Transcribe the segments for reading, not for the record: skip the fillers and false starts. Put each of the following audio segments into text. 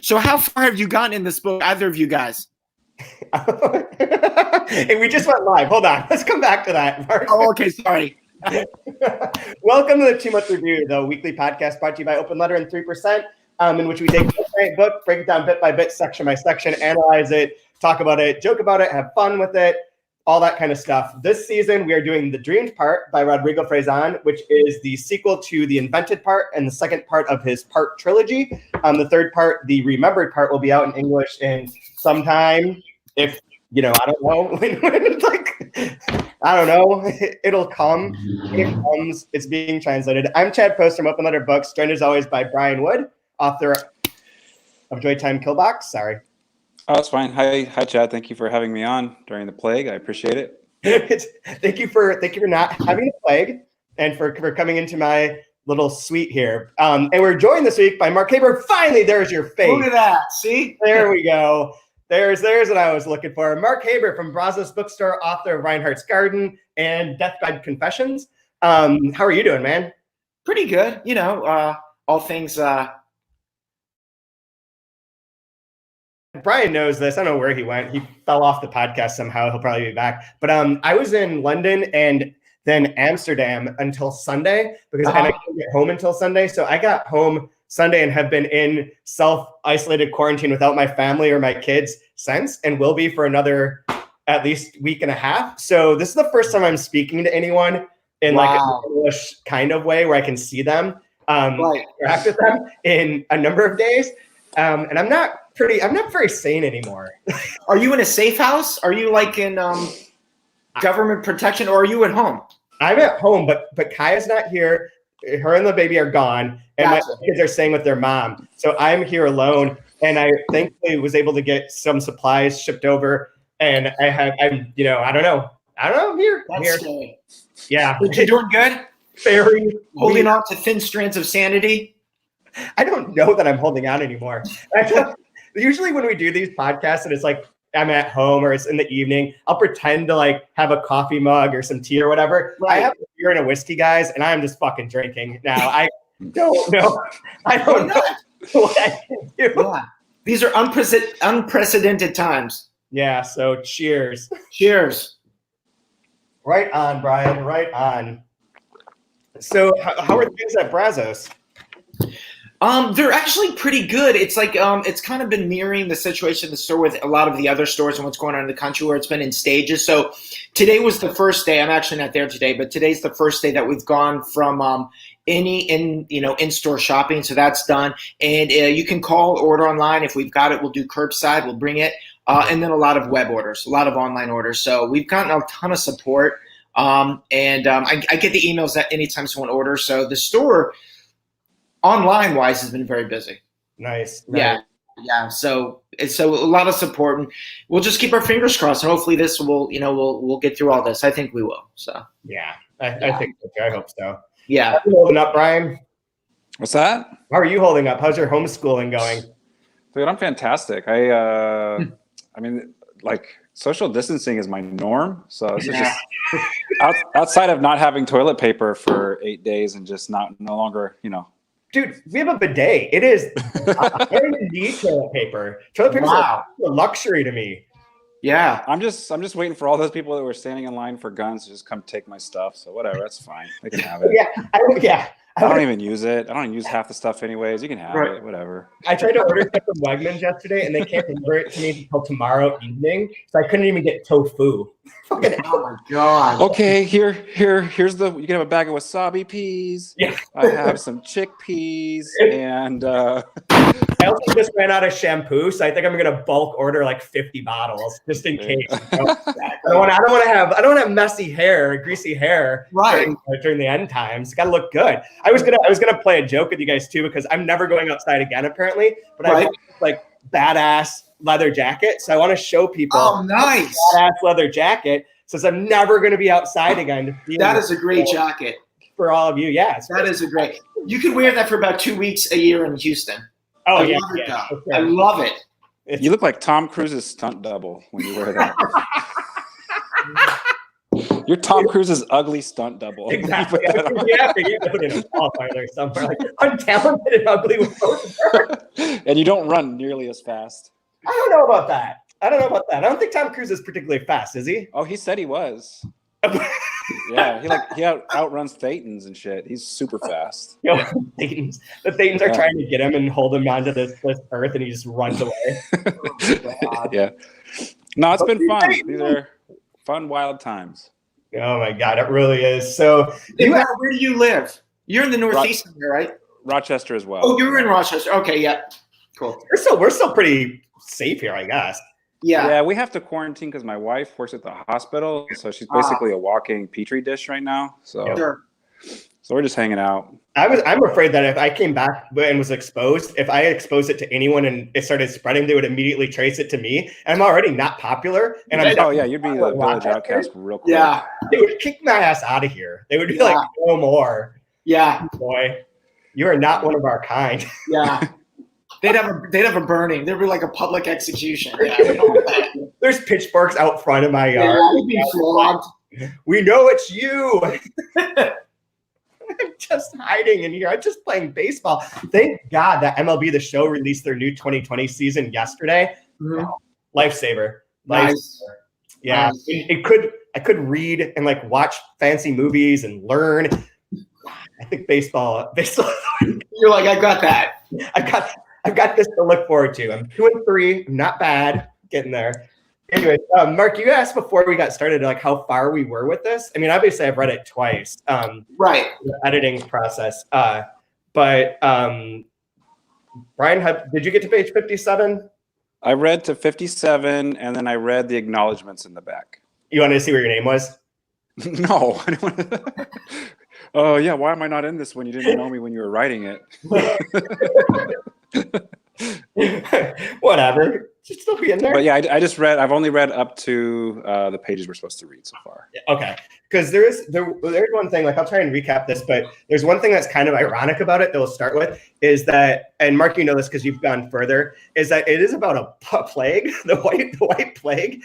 So how far have you gotten in this book, either of you guys? And we just went live. Hold on. Let's come back to that, Mark. Oh, okay. Sorry. Welcome to the Too Much Review, the weekly podcast brought to you by Open Letter and 3%, in which we take a book, break it down bit by bit, section by section, analyze it, talk about it, joke about it, have fun with it, all that kind of stuff. This season, we are doing The Dreamed Part by Rodrigo Frazan, which is the sequel to The Invented Part and the second part of his part trilogy. The third part, The Remembered Part, will be out in English in sometime, if, I don't know, I don't know, it'll come. It comes. It's being translated. I'm Chad Post from Open Letter Books, joined as always by Brian Wood, author of Joytime Killbox. Sorry. Oh, it's fine. Hi, Chad. Thank you for having me on during the plague. I appreciate it. Thank you for not having the plague and for coming into my little suite here. And we're joined this week by Mark Haber. Finally, there's your face. Look at that. See? There we go. There's what I was looking for. Mark Haber from Brazos Bookstore, author of Reinhardt's Garden and Death Guide Confessions. How are you doing, man? Pretty good. All things. Brian knows this. I don't know where he went. He fell off the podcast somehow. He'll probably be back. But I was in London and then Amsterdam until Sunday and I couldn't get home until Sunday. So I got home Sunday and have been in self-isolated quarantine without my family or my kids since, and will be for another at least week and a half. So this is the first time I'm speaking to anyone in like an English kind of way where I can see them, interact with them in a number of days. And I'm not very sane anymore. Are you in a safe house? Are you like in government protection, or are you at home? I'm at home, but Kaya's not here. Her and the baby are gone, and my kids are staying with their mom. So I'm here alone, and I thankfully was able to get some supplies shipped over. And I don't know. I'm here. That's scary. Yeah. But you're doing good? Very holding on to thin strands of sanity? I don't know that I'm holding on anymore. Usually when we do these podcasts and it's like I'm at home or it's in the evening, I'll pretend to like have a coffee mug or some tea or whatever. Right. I have a beer and a whiskey, guys, and I'm just fucking drinking now. I don't know. I don't know what I can do. Yeah. These are unprecedented times. Yeah, so cheers. Cheers. Right on, Brian, right on. So how are things at Brazos? They're actually pretty good. It's like it's kind of been mirroring the situation in the store with a lot of the other stores and what's going on in the country, where it's been in stages. So today was the first day. I'm actually not there today, but today's the first day that we've gone from in-store shopping. So that's done, and you can call, order online. If we've got it, we'll do curbside. We'll bring it, and then a lot of web orders, a lot of online orders. So we've gotten a ton of support, I get the emails that anytime someone orders. So the store, online wise, has been very busy. Nice. Yeah. So a lot of support, and we'll just keep our fingers crossed, and hopefully this will, we'll get through all this. I think we will. So yeah, I think so too. I hope so. Yeah. How are you holding up, Brian? What's that? How are you holding up? How's your homeschooling going? Dude, I'm fantastic. I mean, like, social distancing is my norm. So it's just outside of not having toilet paper for 8 days and just no longer, Dude, we have a bidet. It is I don't need toilet paper. Toilet paper is a luxury to me. Yeah. I'm just waiting for all those people that were standing in line for guns to just come take my stuff. So whatever, that's fine. They can have it. I don't even use it. I don't even use half the stuff anyways. You can have it, whatever. I tried to order stuff from Wegmans yesterday, and they can't deliver it to me until tomorrow evening. So I couldn't even get tofu. Oh my god. Okay, here's you can have a bag of wasabi peas. Yeah. I have some chickpeas and I also just ran out of shampoo, so I think I'm gonna bulk order like 50 bottles just in case. I don't want to have messy hair, greasy hair during the end times. Got to look good. I was gonna play a joke with you guys too, because I'm never going outside again apparently. But I have like badass leather jacket, so I want to show people. Oh, nice badass leather jacket, since I'm never going to be outside again. That is a great jacket for all of you. Yeah, that is a great. You could wear that for about 2 weeks a year in Houston. Oh, I love it, though. Sure. I love it. You look like Tom Cruise's stunt double when you wear that. You're Tom Cruise's ugly stunt double. Exactly. You have to put it in a qualifier somewhere. Like, untalented and ugly with both. And you don't run nearly as fast. I don't know about that. I don't think Tom Cruise is particularly fast, is he? Oh, he said he was. Yeah, he outruns Thetans and shit. He's super fast. Yo, Thetans. The Thetans are trying to get him and hold him onto this earth, and he just runs away. Yeah. No, it's been fun. These are fun, wild times. Oh my God, it really is. So, where do you live? You're in the Northeast, right? Rochester as well. Oh, you're in Rochester. Okay, yeah, cool. We're still pretty safe here, I guess. Yeah, we have to quarantine because my wife works at the hospital, so she's basically a walking petri dish right now. So, so we're just hanging out. I'm afraid that if I came back and was exposed, if I exposed it to anyone and it started spreading, they would immediately trace it to me. And I'm already not popular. And you'd be the village outcast real quick. Yeah, they would kick my ass out of here. They would be like, no more. Yeah, boy, you are not one of our kind. Yeah. They'd have a burning. There'd be like a public execution. Yeah, there's pitchforks out front of my yard. Yeah, you'd be flogged. We know it's you. I'm just hiding in here. I'm just playing baseball. Thank God that MLB The Show released their new 2020 season yesterday. Mm-hmm. Lifesaver. Nice. Yeah, nice. I could read and like watch fancy movies and learn. I think baseball. You're like, I got that. I've got this to look forward to. I'm 2-3, not bad, getting there. Anyway, Mark, you asked before we got started, like how far we were with this. I mean, obviously, I've read it twice. Right. The editing process. But Brian, did you get to page 57? I read to 57, and then I read the acknowledgments in the back. You wanted to see where your name was? No, I didn't want to. Oh, yeah, why am I not in this when you didn't know me when you were writing it? Whatever. Should still be in there. But yeah, I've only read up to the pages we're supposed to read so far. Okay. Because there's one thing, like I'll try and recap this, but there's one thing that's kind of ironic about it that we'll start with is that, and Mark, you know this because you've gone further, is that it is about a plague, the white plague,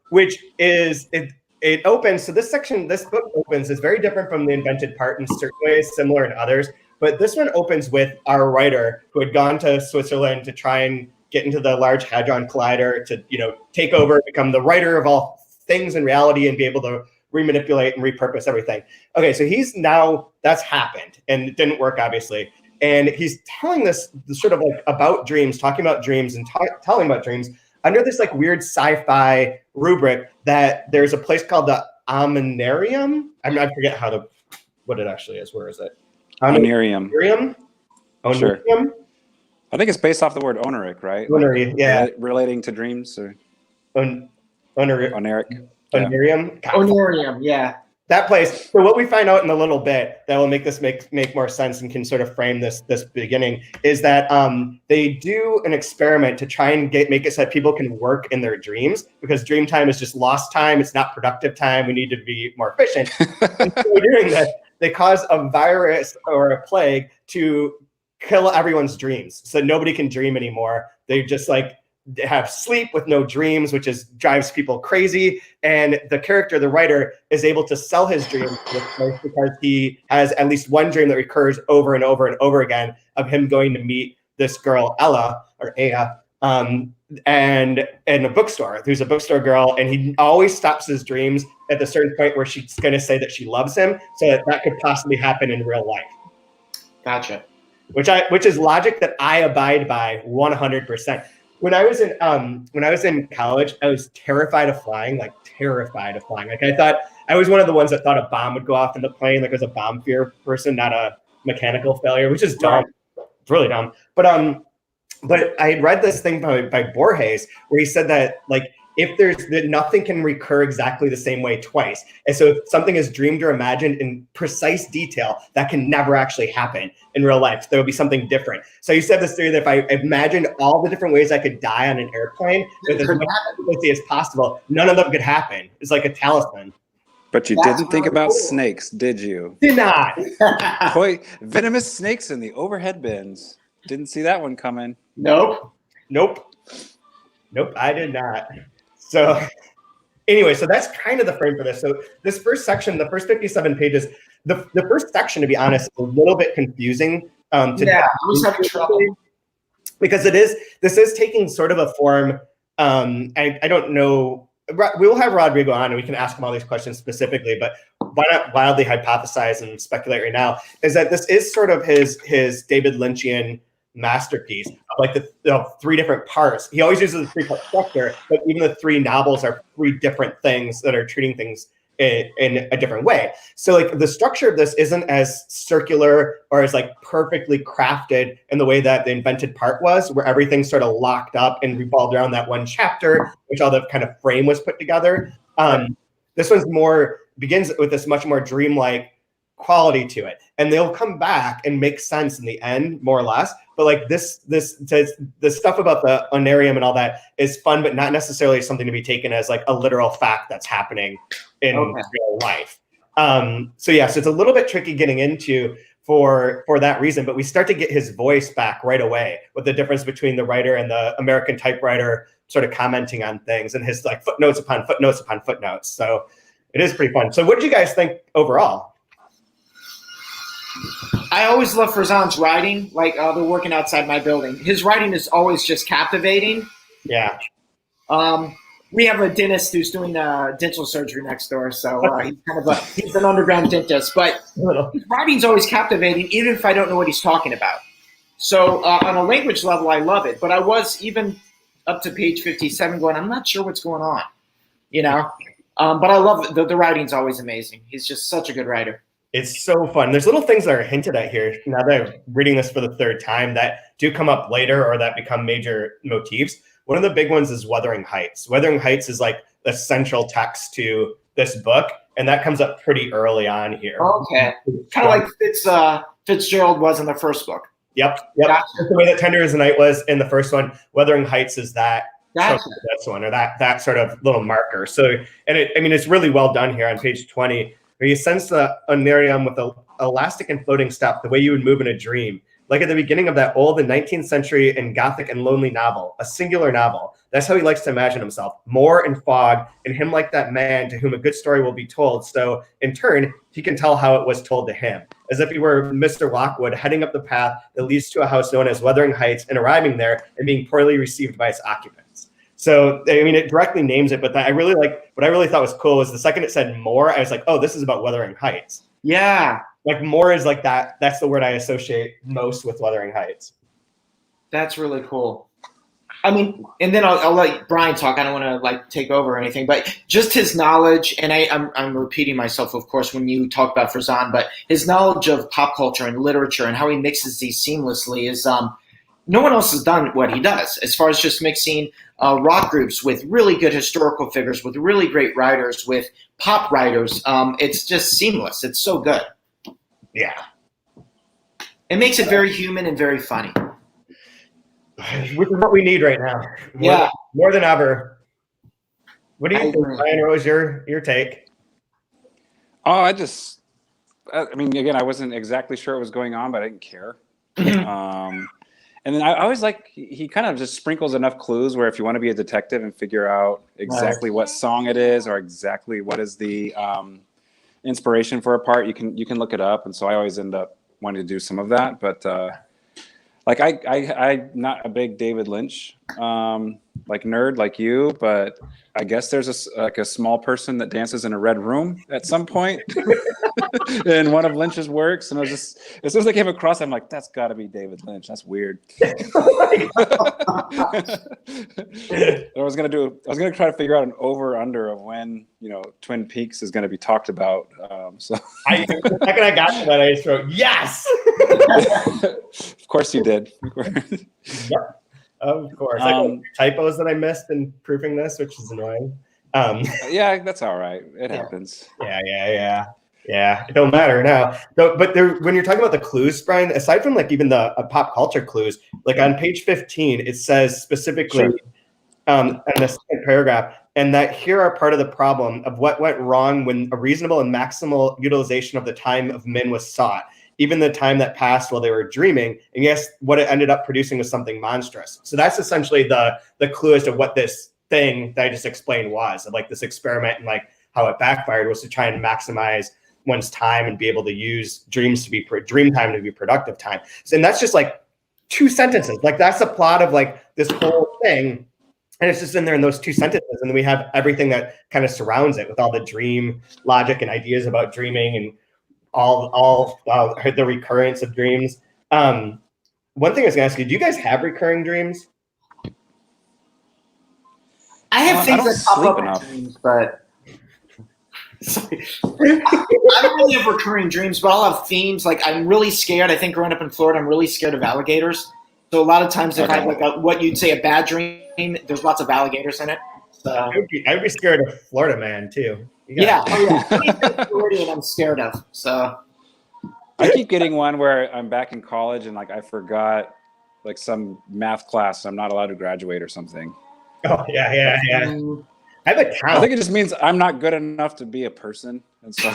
which is it opens. So this book opens, is very different from the invented part in certain ways, similar in others. But this one opens with our writer who had gone to Switzerland to try and get into the Large Hadron Collider to, take over, become the writer of all things in reality and be able to remanipulate and repurpose everything. Okay, so that's happened and it didn't work, obviously. And he's telling this sort of like about dreams, talking about dreams and telling about dreams under this like weird sci-fi rubric that there's a place called the Onirium. I forget what it actually is. Where is it? Onirium. Onirium? Sure. I think it's based off the word oniric, right? Onirium, yeah. Relating to dreams or Oniric. Oniric. Onirium. Onirium, yeah. That place. So what we find out in a little bit that will make this make more sense and can sort of frame this beginning is that they do an experiment to try and make it so that people can work in their dreams, because dream time is just lost time. It's not productive time. We need to be more efficient. And so doing this, they cause a virus or a plague to kill everyone's dreams. So nobody can dream anymore. They just like have sleep with no dreams, which drives people crazy. And the character, the writer, is able to sell his dreams to this place because he has at least one dream that recurs over and over and over again of him going to meet this girl, Ella, and in a bookstore. There's a bookstore girl, and he always stops his dreams at the certain point where she's going to say that she loves him, so that could possibly happen in real life. Gotcha. Which is logic that I abide by 100%. When I was in college, I was terrified of flying. Like I thought I was one of the ones that thought a bomb would go off in the plane. Like I was a bomb fear person, not a mechanical failure, which is dumb. It's really dumb. But I had read this thing by Borges where he said that like that nothing can recur exactly the same way twice. And so if something is dreamed or imagined in precise detail, that can never actually happen in real life. There will be something different. So you said this theory that if I imagined all the different ways I could die on an airplane with as much frequency as possible, none of them could happen. It's like a talisman. But you didn't think about snakes, did you? Did not. Boy, venomous snakes in the overhead bins. Didn't see that one coming. Nope, I did not. So Anyway, so that's kind of the frame for this. So this first section, the first 57 pages, the first section, to be honest, is a little bit confusing. I was having trouble. Because this is taking sort of a form, I don't know, we will have Rodrigo on and we can ask him all these questions specifically, but why not wildly hypothesize and speculate right now, is that this is sort of his David Lynchian masterpiece of like the three different parts. He always uses a three-part structure, but even the three novels are three different things that are treating things in a different way. So like the structure of this isn't as circular or as like perfectly crafted in the way that the invented part was, where everything's sort of locked up and revolved around that one chapter, which all the kind of frame was put together. This one's begins with this much more dreamlike quality to it, and they'll come back and make sense in the end, more or less. But like this stuff about the Onirium and all that is fun, but not necessarily something to be taken as like a literal fact that's happening in real life. So it's a little bit tricky getting into for that reason, but we start to get his voice back right away with the difference between the writer and the American typewriter sort of commenting on things and his like footnotes upon footnotes upon footnotes. So it is pretty fun. So what did you guys think overall? I always love Farzan's writing. Like they're working outside my building. His writing is always just captivating. Yeah. We have a dentist who's doing dental surgery next door, so he's an underground dentist. But his writing's always captivating, even if I don't know what he's talking about. So on a language level, I love it. But I was even up to page 57 going, I'm not sure what's going on, But I love it. The writing's always amazing. He's just such a good writer. It's so fun. There's little things that are hinted at here now that I'm reading this for the third time that do come up later or that become major motifs. One of the big ones is Wuthering Heights. Wuthering Heights is like the central text to this book, and that comes up pretty early on here. Okay. Kind of like Fitzgerald was in the first book. Yep. Gotcha. That's the way that Tender as the Night was in the first one. Wuthering Heights is that. Gotcha. That's one, or that sort of little marker. So, and it's really well done here on page 20. Where you sense the Onirium with an elastic and floating step, the way you would move in a dream. Like at the beginning of that old and 19th century and Gothic and lonely novel, a singular novel. That's how he likes to imagine himself. Moor and fog, and him like that man to whom a good story will be told. So in turn, he can tell how it was told to him. As if he were Mr. Lockwood heading up the path that leads to a house known as Wuthering Heights and arriving there and being poorly received by its occupants. So, it directly names it, but what I really thought was cool was the second it said more, I was like, oh, this is about Wuthering Heights. Yeah. Like more is like that. That's the word I associate most with Wuthering Heights. That's really cool. I mean, and then I'll let Brian talk. I don't want to take over or anything, but just his knowledge, and I'm repeating myself, of course, when you talk about Farzan, but his knowledge of pop culture and literature and how he mixes these seamlessly is no one else has done what he does as far as just mixing rock groups with really good historical figures, with really great writers, with pop writers. It's just seamless. It's so good. Yeah. It makes it very human and very funny. Which is what we need right now. More than ever. What do you think, Brian? What was your take? Oh, I mean, again, I wasn't exactly sure what was going on, but I didn't care. And then I always he kind of just sprinkles enough clues where if you want to be a detective and figure out exactly what song it is or exactly what is the inspiration for a part, you can look it up. And so I always end up wanting to do some of that. But I'm not a big David Lynch nerd like you, but I guess there's a small person that dances in a red room at some point in one of Lynch's works, and I was just, as soon as I came across it, I'm like, that's got to be David Lynch. That's weird. I was gonna try to figure out an over under of when Twin Peaks is going to be talked about. The second I got to that, I just wrote yes. Of course you did. Yep. Of course. Typos that I missed in proofing this, which is annoying. Yeah, that's all right. It happens. Yeah. It don't matter now. But when you're talking about the clues, Brian, aside from even the pop culture clues, on page 15, it says specifically in the second paragraph, and that here are part of the problem of what went wrong when a reasonable and maximal utilization of the time of men was sought. Even the time that passed while they were dreaming, and yes, what it ended up producing was something monstrous. So that's essentially the clue as to what this thing that I just explained was, and like this experiment and like how it backfired was to try and maximize one's time and be able to use dream time to be productive time. So, and that's just like 2 sentences. Like that's the plot of like this whole thing. And it's just in there in those 2 sentences. And then we have everything that kind of surrounds it with all the dream logic and ideas about dreaming and all the recurrence of dreams. One thing I was gonna ask you, do you guys have recurring dreams? I have things that pop up in dreams, but I don't really have recurring dreams, but I'll have themes. Like I'm really scared. I think growing up in Florida, I'm really scared of alligators. So a lot of times, if I have like what you'd say a bad dream, there's lots of alligators in it. So I'd be scared of Florida man too. Yeah. Floridian, I'm scared of. So I keep getting one where I'm back in college and like I forgot like some math class. I'm not allowed to graduate or something. Oh yeah. I have a count. I think it just means I'm not good enough to be a person, and so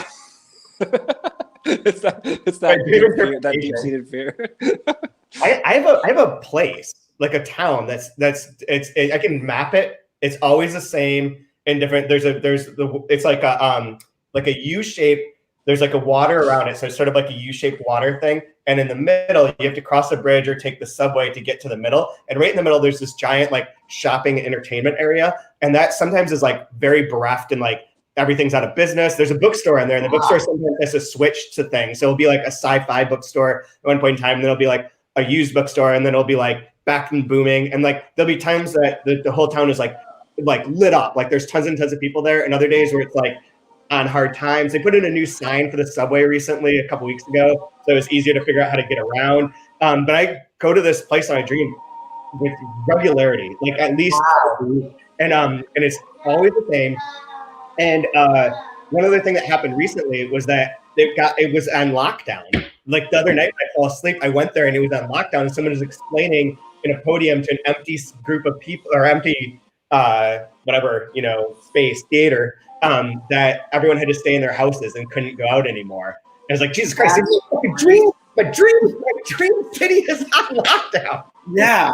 it's that deep-seated fear. I have a place, like a town that's I can map it. It's always the same in different. It's like a U shape. There's like a water around it, so it's sort of like a U-shaped water thing. And in the middle, you have to cross a bridge or take the subway to get to the middle. And right in the middle, there's this giant like shopping entertainment area, and that sometimes is like very bereft and like everything's out of business. There's a bookstore in there, and the bookstore sometimes has to switch to things. So it'll be like a sci-fi bookstore at one point in time, and then it'll be like a used bookstore, and then it'll be like back and booming. And like there'll be times that the whole town is like lit up, like there's tons and tons of people there, and other days where it's like on hard times. They put in a new sign for the subway recently, a couple weeks ago, so it was easier to figure out how to get around. But I go to this place on my dream with regularity, like at least, and it's always the same. And one other thing that happened recently was that it was on lockdown. Like the other night, when I fell asleep, I went there and it was on lockdown, and someone was explaining in a podium to an empty group of people, or empty space theater, that everyone had to stay in their houses and couldn't go out anymore. And I was like, Jesus Christ, my dream city is on lockdown. Yeah.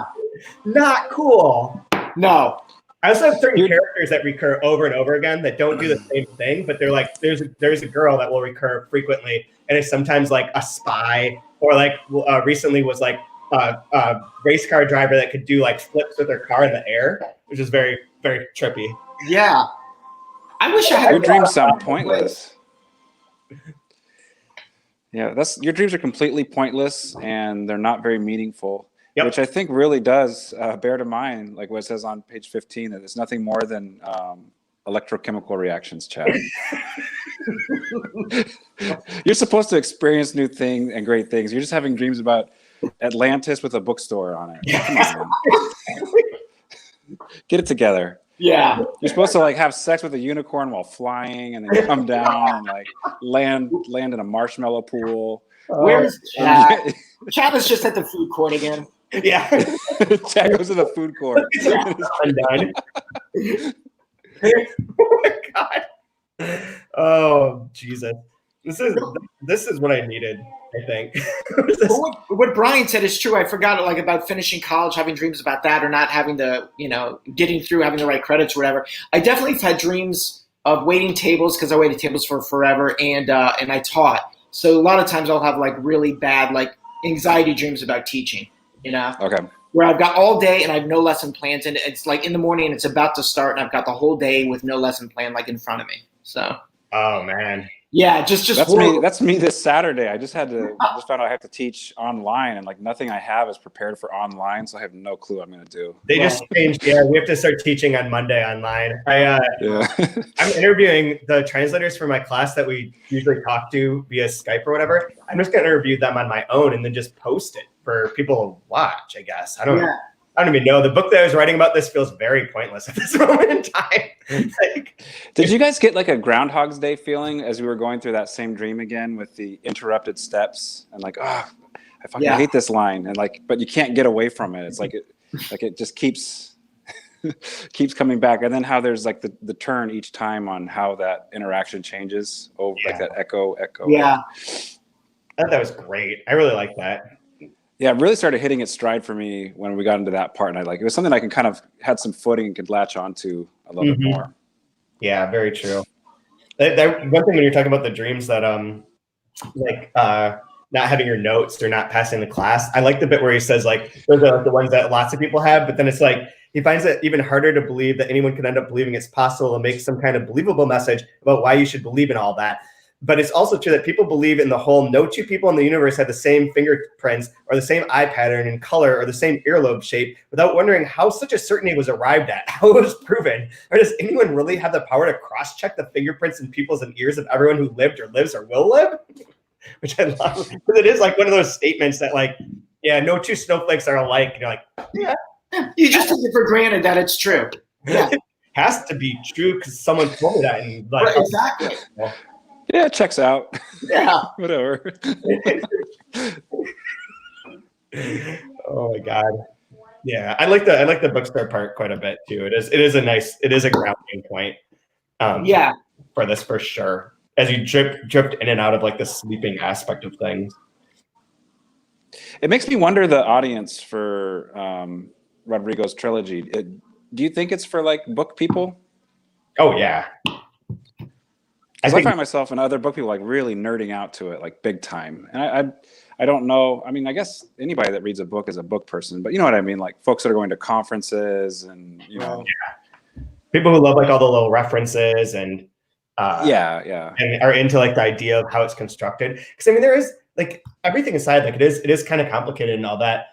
Not cool. No. I also have certain characters that recur over and over again that don't do the same thing, but they're like, there's a girl that will recur frequently, and it's sometimes like a spy, or like recently was like a race car driver that could do like flips with their car in the air, which is very, very trippy. Yeah. I wish I had. Your dreams sound pointless. Yeah, your dreams are completely pointless and they're not very meaningful. Yep. Which I think really does bear to mind, like what it says on page 15, that it's nothing more than electrochemical reactions, Chad. You're supposed to experience new things and great things. You're just having dreams about Atlantis with a bookstore on it. Come on. Get it together. Yeah. You're supposed to like have sex with a unicorn while flying and then come down and like land in a marshmallow pool. Where's Chad? Chad is just at the food court again. Yeah. Chad goes to the food court. Oh my God. Oh Jesus. This is what I needed, I think. What Brian said is true. I forgot like about finishing college, having dreams about that, or not having the, getting through, having the right credits or whatever. I definitely have had dreams of waiting tables, because I waited tables for forever, and I taught. So a lot of times I'll have like really bad like anxiety dreams about teaching, Okay. Where I've got all day and I have no lesson plans, and it's like in the morning and it's about to start and I've got the whole day with no lesson plan like in front of me. So. Oh man. Yeah, just that's me this Saturday. I just found out I have to teach online, and like nothing I have is prepared for online, so I have no clue what I'm going to do. They just changed. Yeah, we have to start teaching on Monday online. I'm interviewing the translators for my class that we usually talk to via Skype or whatever. I'm just going to interview them on my own and then just post it for people to watch, I guess. I don't even know. The book that I was writing about this feels very pointless at this moment in time. Did you guys get like a Groundhog's Day feeling as we were going through that same dream again with the interrupted steps and like, I fucking hate this line, and like, but you can't get away from it. It's like it just keeps coming back, and then how there's like the turn each time on how that interaction changes over like that echo. Yeah, I thought that was great. I really like that. Yeah, it really started hitting its stride for me when we got into that part, and it was something I can kind of had some footing and could latch onto a little bit more. Yeah, very true. One thing when you're talking about the dreams that not having your notes or not passing the class, I like the bit where he says like those are like the ones that lots of people have, but then it's like he finds it even harder to believe that anyone could end up believing it's possible to make some kind of believable message about why you should believe in all that. But it's also true that people believe in the whole no two people in the universe have the same fingerprints or the same eye pattern and color or the same earlobe shape without wondering how such a certainty was arrived at, how it was proven. Or does anyone really have the power to cross-check the fingerprints in people's and ears of everyone who lived or lives or will live? Which I love, because it is like one of those statements that like, yeah, no two snowflakes are alike. And you're like, yeah. You just take it for granted that it's true. Yeah. It has to be true because someone told me that. And like, right, exactly. Yeah, it checks out. Yeah. Whatever. Oh my God. Yeah, I like the bookstore part quite a bit too. It is a grounding point. For this for sure. As you drift in and out of like the sleeping aspect of things. It makes me wonder the audience for Rodrigo's trilogy. Do you think it's for like book people? Oh yeah. I find myself and other book people like really nerding out to it like big time. And I don't know. I mean, I guess anybody that reads a book is a book person, but you know what I mean? Like folks that are going to conferences and, you know. Yeah. People who love like all the little references and and are into like the idea of how it's constructed. Because I mean, there is like everything aside, like it is kind of complicated and all that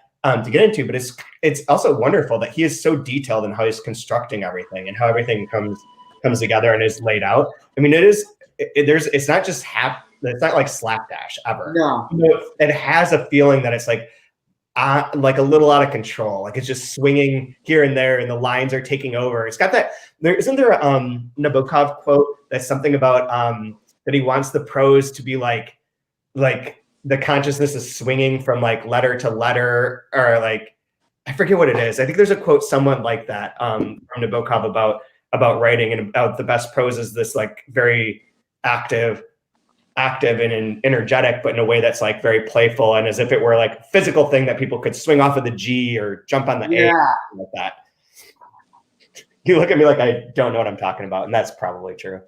to get into, but it's also wonderful that he is so detailed in how he's constructing everything and how everything comes together and is laid out. I mean, it's not just it's not like slapdash ever. No. You know, it has a feeling that it's like a little out of control. Like it's just swinging here and there and the lines are taking over. It's got that, isn't there a Nabokov quote that's something about that he wants the prose to be like the consciousness is swinging from like letter to letter, or like, I forget what it is. I think there's a quote somewhat like that from Nabokov about writing, and about the best prose is this like very active and energetic, but in a way that's like very playful and as if it were like a physical thing that people could swing off of the G or jump on the A like that. You look at me like I don't know what I'm talking about, and that's probably true.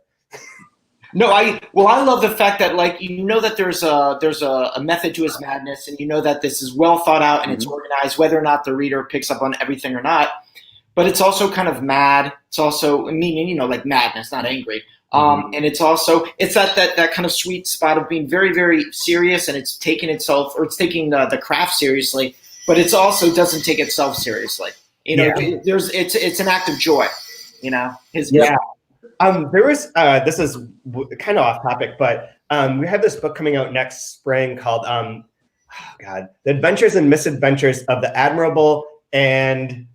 No, I love the fact that like you know that there's a method to his madness, and you know that this is well thought out and it's organized, whether or not the reader picks up on everything or not. But it's also kind of mad. It's also meaning, you know, like madness, not angry. And it's that kind of sweet spot of being very, very serious, and it's taking the craft seriously, but it's also doesn't take itself seriously. You know, it's an act of joy. You know, there was this is kind of off topic, but we have this book coming out next spring called The Adventures and Misadventures of the Admirable and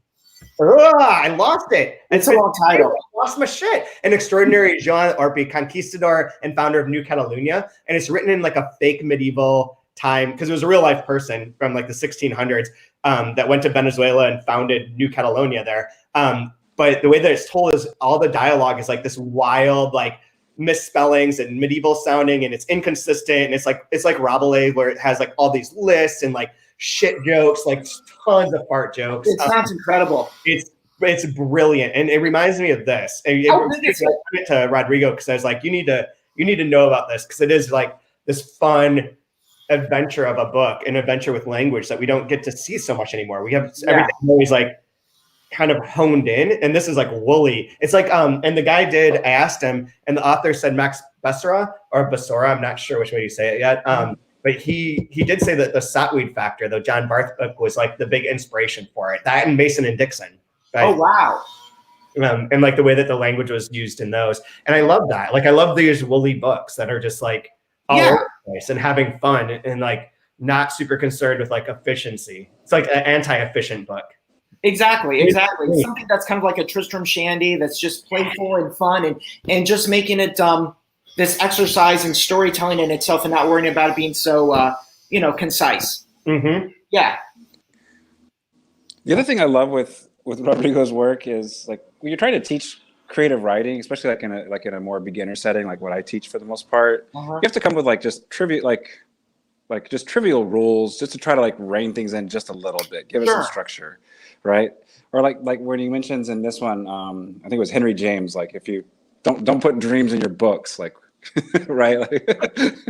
I lost it. It's a long title. I lost my shit. An extraordinary Jean Arpe, conquistador and founder of New Catalonia, and it's written in like a fake medieval time because it was a real life person from like the 1600s that went to Venezuela and founded New Catalonia there. But the way that it's told is all the dialogue is like this wild, like misspellings and medieval sounding, and it's inconsistent. And it's like Rabelais, where it has like all these lists and like shit jokes, like tons of fart jokes. It sounds incredible. It's brilliant, and it reminds me of this. I it to Rodrigo because I was like, you need to know about this because it is like this fun adventure of a book, an adventure with language that we don't get to see so much anymore. We have everything always like kind of honed in, and this is like woolly. It's like and the guy I asked him, and the author said Max Becerra or Becerra, I'm not sure which way you say it yet. But he did say that the Sotweed Factor, the John Barth book, was like the big inspiration for it. That and Mason and Dixon. Right? Oh wow! And like the way that the language was used in those, and I love that. Like I love these woolly books that are just like all over the place and having fun and like not super concerned with like efficiency. It's like an anti-efficient book. Exactly. Something that's kind of like a Tristram Shandy that's just playful and fun and just making it this exercise in storytelling in itself and not worrying about it being so concise. Mm-hmm. Yeah. The other thing I love with Rodrigo's work is like when you're trying to teach creative writing, especially like in a more beginner setting, like what I teach for the most part, you have to come with like just trivia, like like just trivial rules, just to try to like rein things in just a little bit, give it some structure, right? Or like when he mentions in this one, I think it was Henry James, like if you don't put dreams in your books, like right, like,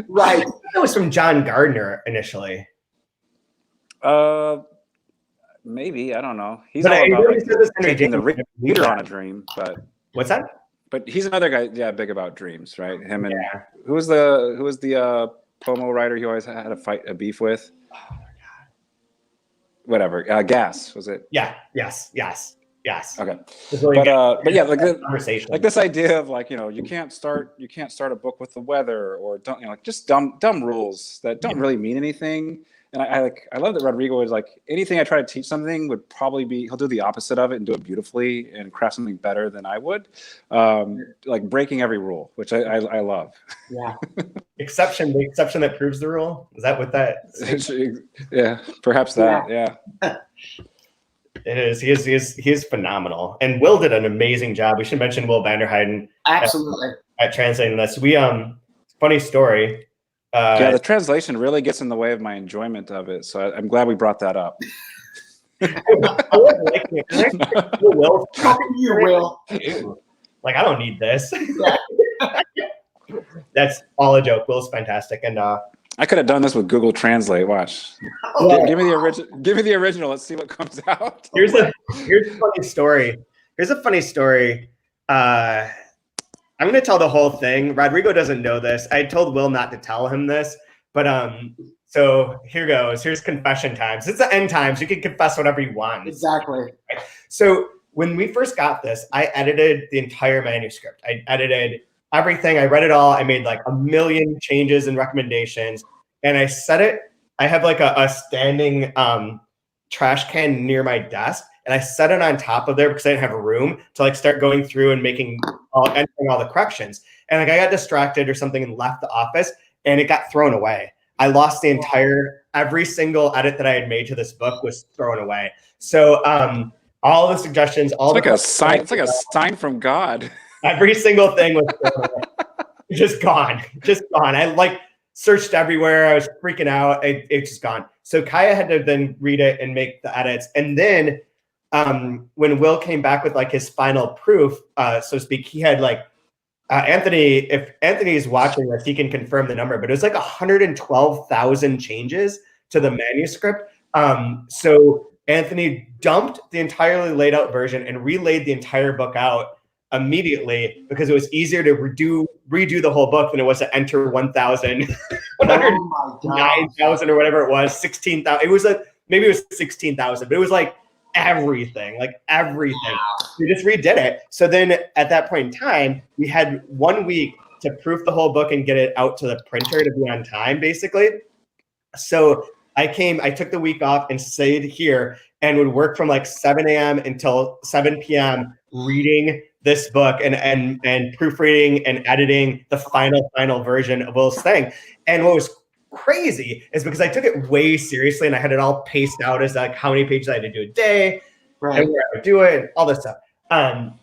right. That was from John Gardner initially. Maybe, I don't know. He's But all about really like taking the reader on a dream, but what's that? But he's another guy, yeah, big about dreams, right? Him and who was the Pomo writer he always had a beef with? Oh my god. Whatever. Gas, was it? Yeah. Yes. Okay. Really but yeah, like conversation. Like this idea of like, you can't start a book with the weather, or don't, like just dumb rules that don't really mean anything. And I love that Rodrigo is like, anything I try to teach something would probably be, he'll do the opposite of it and do it beautifully and craft something better than I would. Like breaking every rule, which I love. Yeah. The exception that proves the rule. Is that what that? Yeah, perhaps that. Yeah. It is. He is phenomenal. And Will did an amazing job. We should mention Will Vanderheiden. Absolutely. At translating this. Funny story. Yeah, the translation really gets in the way of my enjoyment of it. So I'm glad we brought that up. I was like, Will. You will. Like, I don't need this. That's all a joke. Will's fantastic. And I could have done this with Google Translate. Watch. Give me the original. Give me the original. Let's see what comes out. Here's a funny story. I'm going to tell the whole thing. Rodrigo doesn't know this. I told Will not to tell him this, but so here goes. Here's confession times. It's the end times. You can confess whatever you want. Exactly. So when we first got this, I edited the entire manuscript. I edited everything. I read it all. I made like 1 million changes and recommendations, and I set it. I have like a standing trash can near my desk. And I set it on top of there because I didn't have a room to like start going through and entering all the corrections. And like I got distracted or something and left the office, and it got thrown away. I lost every single edit that I had made to this book was thrown away. So all the suggestions, it's like a sign from God. Every single thing was thrown away. Just gone. I like searched everywhere. I was freaking out. It's just gone. So Kaya had to then read it and make the edits, and then. When Will came back with like his final proof, so to speak, he had like Anthony. If Anthony is watching this, he can confirm the number, but it was like 112,000 changes to the manuscript. So Anthony dumped the entirely laid out version and relaid the entire book out immediately because it was easier to redo the whole book than it was to enter 1,000, 9,000 or whatever it was, 16,000. It was maybe it was 16,000, but it was like. Everything. We just redid it. So then at that point in time, we had 1 week to proof the whole book and get it out to the printer to be on time, basically. So I took the week off and stayed here and would work from like 7 a.m. until 7 p.m. reading this book and proofreading and editing the final version of Will's thing. And what was crazy is because I took it way seriously and I had it all paced out as like how many pages I had to do a day, right, and where I would do it, and all this stuff.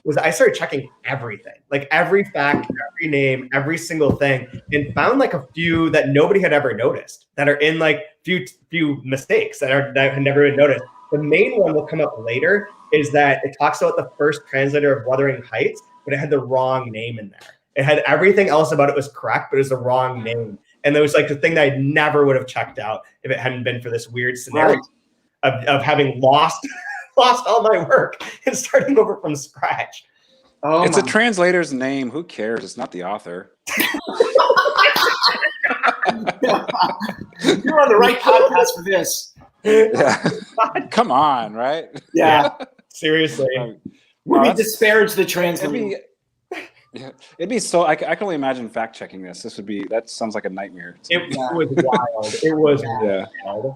Was I started checking everything, like every fact, every name, every single thing, and found like a few that nobody had ever noticed that are in like few mistakes that had never been noticed. The main one will come up later is that it talks about the first translator of Wuthering Heights, but it had the wrong name in there. It had everything else about it was correct, but it was the wrong name. And there was like the thing that I never would have checked out if it hadn't been for this weird scenario of having lost all my work and starting over from scratch. It's a translator's name. Who cares? It's not the author. You're on the right podcast for this. Yeah. Come on, right? Yeah. Seriously. We disparage the translator. It'd be so. I can only imagine fact checking this. That sounds like a nightmare. It was wild. It was wild.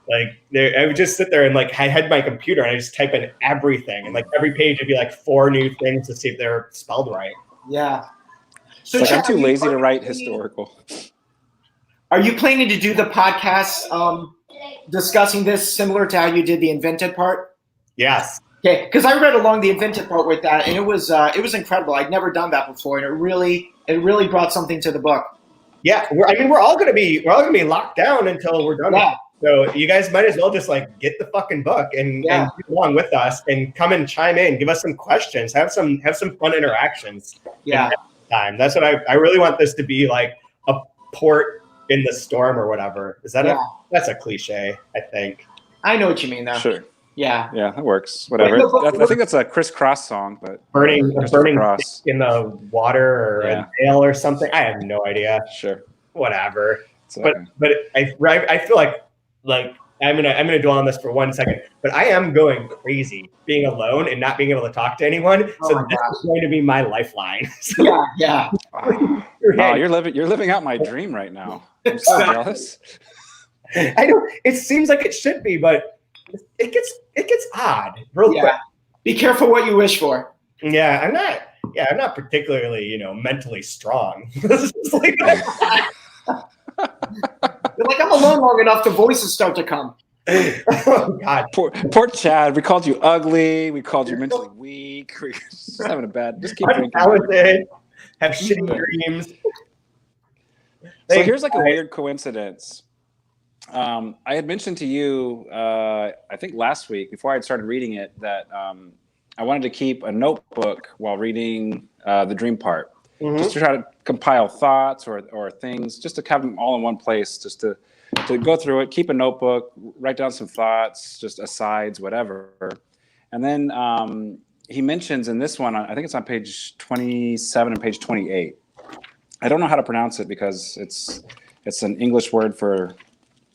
Like I would just sit there and like I had my computer and I just type in everything and like every page would be like 4 new things to see if they're spelled right. Yeah. So I'm too lazy to write historical. Are you planning to do the podcast discussing this similar to how you did the invented part? Yes. Okay, because I read along the invented part with that, and it was incredible. I'd never done that before, and it really brought something to the book. Yeah, we're all gonna be locked down until we're done. Yeah. So you guys might as well just like get the fucking book and get along with us and come and chime in, give us some questions, have some fun interactions. Yeah. Time. That's what I really want this to be, like a port in the storm or whatever. Is that that's a cliche, I think. I know what you mean though. Sure. Yeah. Yeah, that works. Whatever. I think that's a crisscross song, but burning cross in the water or a nail or something. I have no idea. Sure. Whatever. Okay. But I feel like I'm gonna dwell on this for 1 second. But I am going crazy being alone and not being able to talk to anyone. So this is going to be my lifeline. So, yeah. Wow, you're living out my dream right now. I'm so jealous. I know it seems like it should be, but it gets odd real quick. Be careful what you wish for. Yeah, I'm not particularly, mentally strong. You're like, I'm alone long enough, the voices start to come. Oh God. Poor Chad. We called you ugly. We called you mentally weak. We're just having a bad. Just keep drinking. Talented, have shitty dreams. So here's like a weird coincidence. I had mentioned to you, I think last week before I had started reading it, that I wanted to keep a notebook while reading the dream part, just to try to compile thoughts or things, just to have them all in one place, just to go through it, keep a notebook, write down some thoughts, just asides, whatever. And then he mentions in this one, I think it's on page 27 and page 28. I don't know how to pronounce it because it's an English word for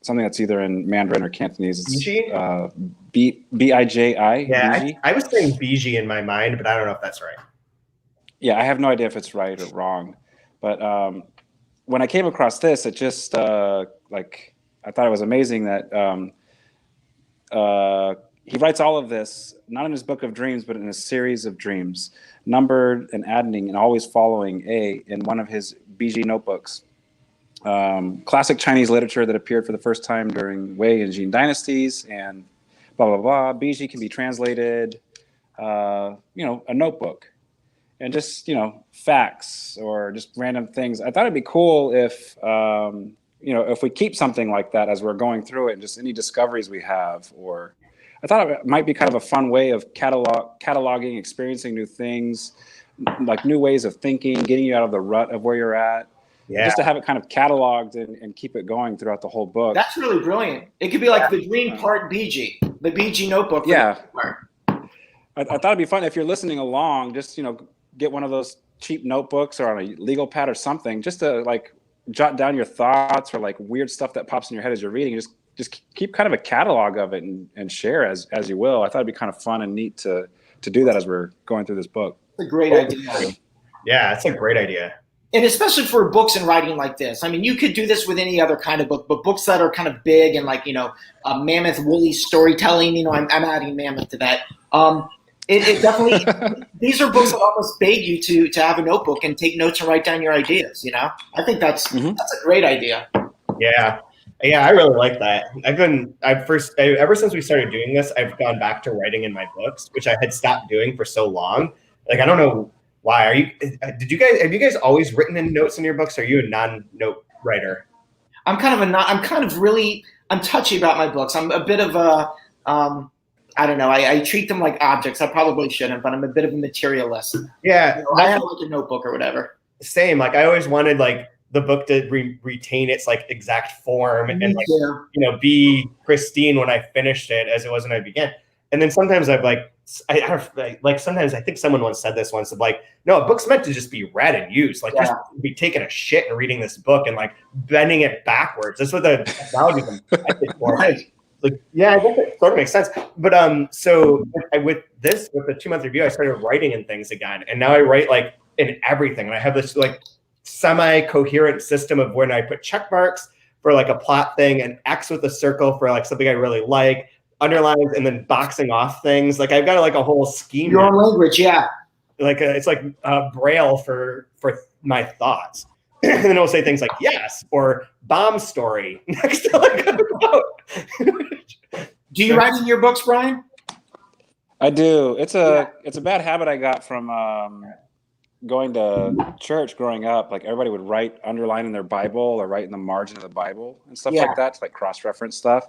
something that's either in Mandarin or Cantonese. It's B-I-J-I. Yeah, I was saying Biji in my mind, but I don't know if that's right. Yeah, I have no idea if it's right or wrong. But when I came across this, it just I thought it was amazing that he writes all of this, not in his book of dreams, but in a series of dreams, numbered and adding and always following A in one of his BG notebooks. Classic Chinese literature that appeared for the first time during Wei and Jin dynasties, and blah, blah, blah. BG can be translated, a notebook. And just, facts or just random things. I thought it'd be cool if, if we keep something like that as we're going through it, and just any discoveries we have, or I thought it might be kind of a fun way of cataloging, experiencing new things, like new ways of thinking, getting you out of the rut of where you're at. Yeah. Just to have it kind of cataloged and keep it going throughout the whole book. That's really brilliant. It could be like the Dream Part BG, the BG notebook. Yeah. I thought it'd be fun if you're listening along, just, get one of those cheap notebooks or on a legal pad or something, just to like jot down your thoughts or like weird stuff that pops in your head as you're reading. Just keep kind of a catalog of it and share as you will. I thought it'd be kind of fun and neat to do that as we're going through this book. It's a great idea. Yeah, it's a great idea. And especially for books and writing like this. I mean, you could do this with any other kind of book, but books that are kind of big and like, mammoth woolly storytelling, I'm adding mammoth to that. It definitely, these are books that almost beg you to have a notebook and take notes and write down your ideas, I think that's a great idea. Yeah. Yeah, I really like that. Ever since we started doing this, I've gone back to writing in my books, which I had stopped doing for so long. Like, I don't know why. Have you guys always written in notes in your books? Or are you a non-note writer? I'm touchy about my books. I'm a bit of a, I don't know. I treat them like objects. I probably shouldn't, but I'm a bit of a materialist. Yeah. I have like a notebook or whatever. Same. Like I always wanted like the book to retain its like exact form and like, be pristine when I finished it as it was when I began. And then sometimes sometimes I think someone once said this once of like, no, a book's meant to just be read and used. Like just be taking a shit and reading this book and like bending it backwards. That's what the technology is intended for. Like, yeah, I guess it sort of makes sense. But so with the 2-month review, I started writing in things again. And now I write like in everything. And I have this like semi-coherent system of when I put check marks for like a plot thing and X with a circle for like something I really like, underlines, and then boxing off things. Like I've got like a whole scheme. Your own language, yeah. Like it's like Braille for my thoughts. And then it'll say things like yes or bomb story next to like a quote. Do you write in your books, Brian? I do. It's a bad habit I got from going to church growing up, like everybody would underline in their Bible or write in the margin of the Bible and stuff like that to like cross-reference stuff.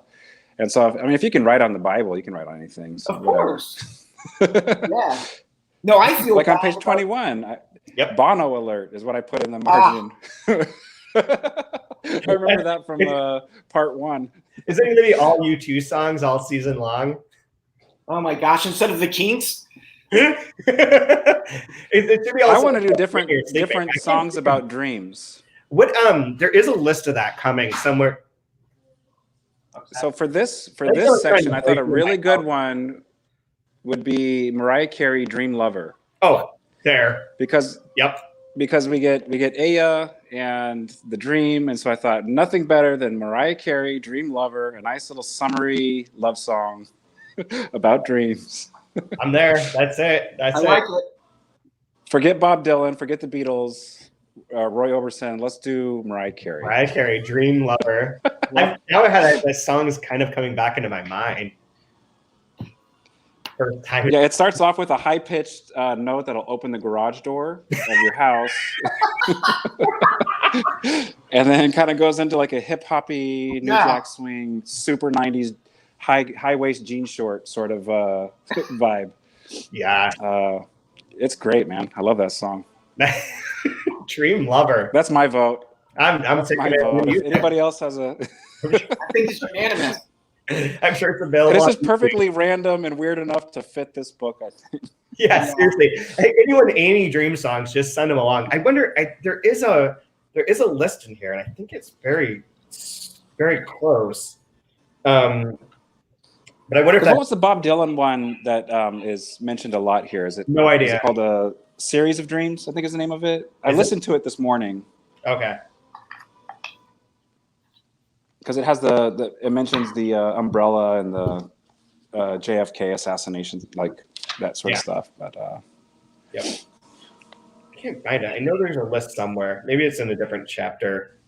And so, if you can write on the Bible, you can write on anything. So of course. Yeah. No, I feel like on page 21. Bono alert is what I put in the margin. I remember that from part 1. Is it going to be all U2 songs all season long? Oh my gosh! Instead of the Kinks. It should be I want to do different songs about dreams. What there is a list of that coming somewhere. So for this section, I thought a really good one would be Mariah Carey, "Dream Lover." Oh, there. Because we get Aya and the dream, and so I thought nothing better than Mariah Carey, "Dream Lover," a nice little summery love song about dreams. I'm there. That's it. I like it. Forget Bob Dylan. Forget the Beatles. Roy Orbison. Let's do Mariah Carey. Mariah Carey, "Dream Lover." Now I had this song's kind of coming back into my mind. Yeah, it starts off with a high-pitched note that'll open the garage door of your house, and then kind of goes into like a hip-hoppy, New Jack Swing, super 90s high-waist jean short sort of vibe. Yeah. It's great, man. I love that song. "Dream Lover." That's my vote. I'm taking my vote. If anybody else has a... I think it's unanimous. I'm sure it's available. This is perfectly random and weird enough to fit this book, I think. Yeah, seriously. Hey, anyone, any dream songs, just send them along. I wonder, there is a list in here, and I think it's very, very close. But I wonder if what was the Bob Dylan one that is mentioned a lot here? Is it no idea? Is it called A Series of Dreams? I think is the name of it. I listened to it this morning. Okay. Because it has it mentions the umbrella and the JFK assassination, like that sort of stuff. But yep. I can't find it. I know there's a list somewhere. Maybe it's in a different chapter.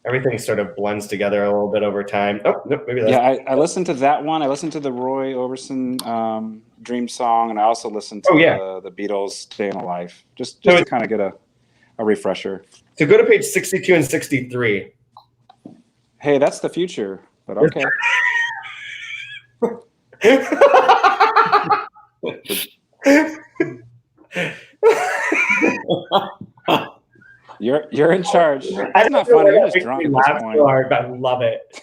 Everything sort of blends together a little bit over time. Oh, nope, maybe that's... Yeah, I listened to that one. I listened to the Roy Orbison Dream Song, and I also listened to the Beatles Staying Alive, just to kind of get a refresher. So go to page 62 and 63. Hey, that's the future, but okay. You're in charge. It's not funny. You're just drunk. So hard, but I love it.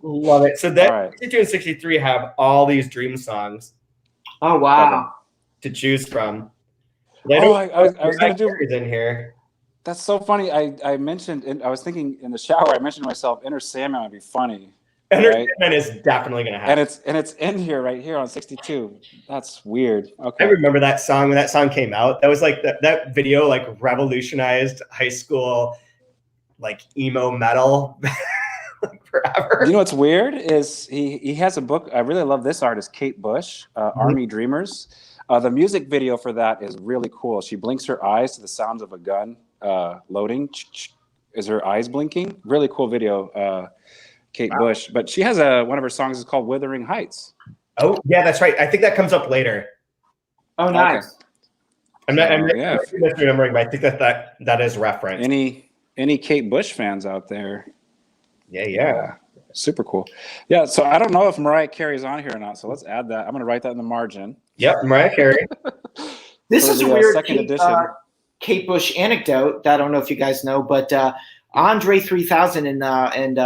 Love it. So that 62 and 63 have all these dream songs. Oh wow! To choose from. I was going to do in here. That's so funny. I mentioned, and I was thinking in the shower, I mentioned to myself, Enter Sandman would be funny. Enter Sandman is definitely going to happen. And it's in here, right here on 62. That's weird. Okay. I remember that song when that song came out. That was like that video like revolutionized high school like emo metal like forever. You know what's weird is he has a book. I really love this artist, Kate Bush, Army Dreamers. The music video for that is really cool. She blinks her eyes to the sounds of a gun loading. Is her eyes blinking? Really cool video, Kate Bush. But she has one of her songs is called "Wuthering Heights." Oh yeah, that's right. I think that comes up later. Oh nice. Okay. I'm not remembering, but I think that is referenced. Any Kate Bush fans out there? Yeah. Super cool. Yeah, so I don't know if Mariah Carey's on here or not, so let's add that. I'm going to write that in the margin. Yep, Mariah Carey. This is a weird second edition. Kate Bush anecdote that I don't know if you guys know, but Andre 3000 and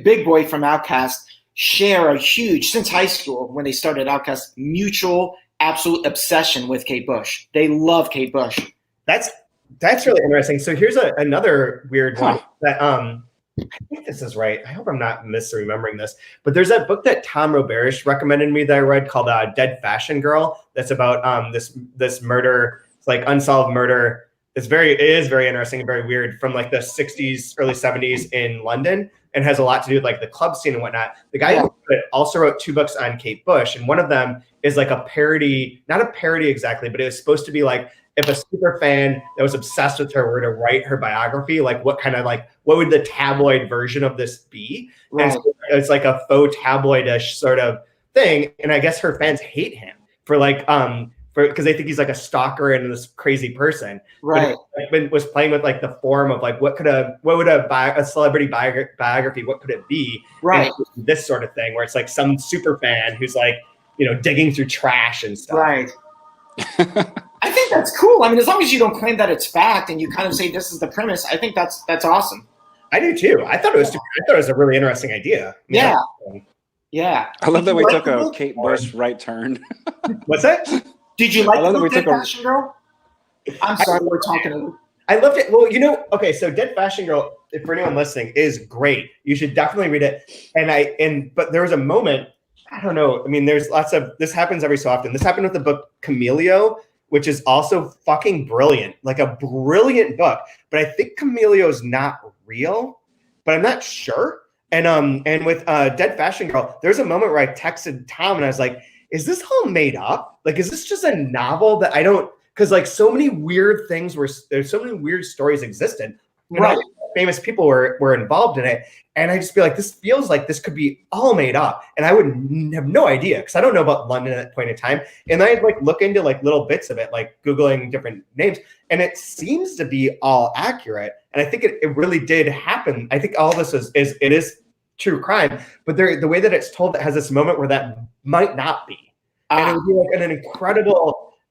Big Boy from Outkast share a huge, since high school when they started Outkast, mutual absolute obsession with Kate Bush. They love Kate Bush. That's really interesting. So here's another weird one that I think this is right. I hope I'm not misremembering this, but there's that book that Tom Roberish recommended me that I read called Dead Fashion Girl. That's about this murder. It's like unsolved murder. It is very interesting and very weird from like the 60s, early 70s in London, and has a lot to do with like the club scene and whatnot. The guy who also wrote 2 books on Kate Bush, and one of them is like a parody, not a parody exactly, but it was supposed to be like if a super fan that was obsessed with her were to write her biography, like what would the tabloid version of this be? Right. And so it's like a faux tabloidish sort of thing. And I guess her fans hate him for because they think he's like a stalker and this crazy person. Right. But it was playing with like the form of like what would a celebrity biography, what could it be? Right. And this sort of thing where it's like some super fan who's like, digging through trash and stuff. Right. I think that's cool. I mean, as long as you don't claim that it's fact and you kind of say this is the premise, I think that's awesome. I do too. I thought it was a really interesting idea. Yeah. Yeah. I love that we took a Kate Bush right turn. What's that? Did you like the Dead Fashion Girl? I'm sorry, we're talking. I loved it. Well, okay, so Dead Fashion Girl, if for anyone listening, is great. You should definitely read it. But there was a moment, I don't know. I mean, there's lots of, this happens every so often. This happened with the book Camelio, which is also fucking brilliant, like a brilliant book. But I think Camelio is not real, but I'm not sure. And with Dead Fashion Girl, there's a moment where I texted Tom and I was like, is this all made up? Like, is this just a novel that I don't, because like so many weird things there's so many weird stories existed. Right. Famous people were involved in it. And I just feel like this feels like this could be all made up. And I would have no idea because I don't know about London at that point in time. And I'd like look into like little bits of it, like Googling different names. And it seems to be all accurate. And I think it really did happen. I think all this is true crime. But the way that it's told, it has this moment where that might not be. And it would be like an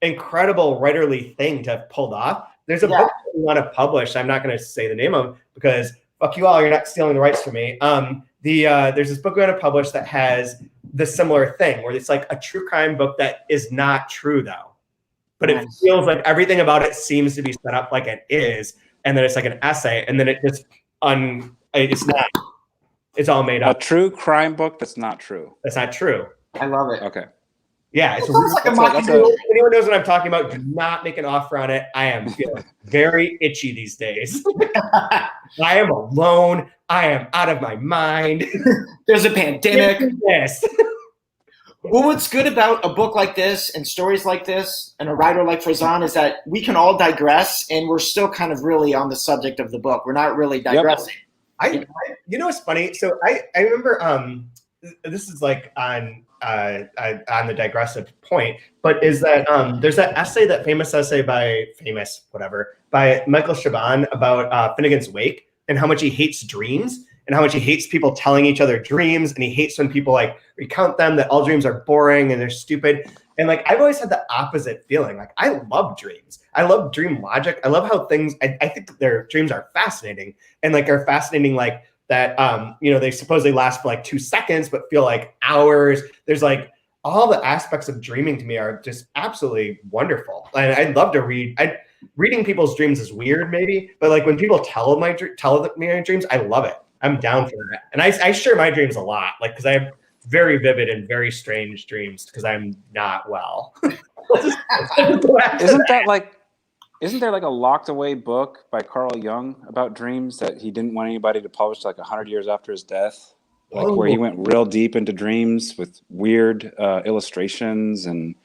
incredible writerly thing to have pulled off. There's a book that we want to publish. I'm not going to say the name of because fuck you all, you're not stealing the rights from me. There's this book we want to publish that has the similar thing where it's like a true crime book that is not true though. But it feels like everything about it seems to be set up like it is. And then it's like an essay. And then it just, it's not. It's all made up. A true crime book that's not true. That's not true. I love it. Okay. Yeah, it's like anyone knows what I'm talking about, do not make an offer on it. I am feeling very itchy these days. I am alone. I am out of my mind. There's a pandemic. Yes. Well, what's good about a book like this and stories like this and a writer like Farzan is that we can all digress and we're still kind of really on the subject of the book. We're not really digressing. You know what's funny? So I remember this is like on the digressive point, but is that there's that famous essay by Michael Chabon about Finnegan's Wake and how much he hates dreams and how much he hates people telling each other dreams, and he hates when people like recount them, that all dreams are boring and they're stupid. And like I've always had the opposite feeling. Like I love dreams. I love dream logic. I love how things. I think their dreams are fascinating and like are fascinating like that. They supposedly last for like 2 seconds but feel like hours. There's like all the aspects of dreaming to me are just absolutely wonderful. And I'd love to read. Reading people's dreams is weird maybe, but like when people tell me my dreams, I love it. I'm down for that. And I share my dreams a lot, like because I have very vivid and very strange dreams because I'm not well. Isn't there like a locked away book by Carl Jung about dreams that he didn't want anybody to publish like 100 years after his death? Like where he went real deep into dreams with weird illustrations and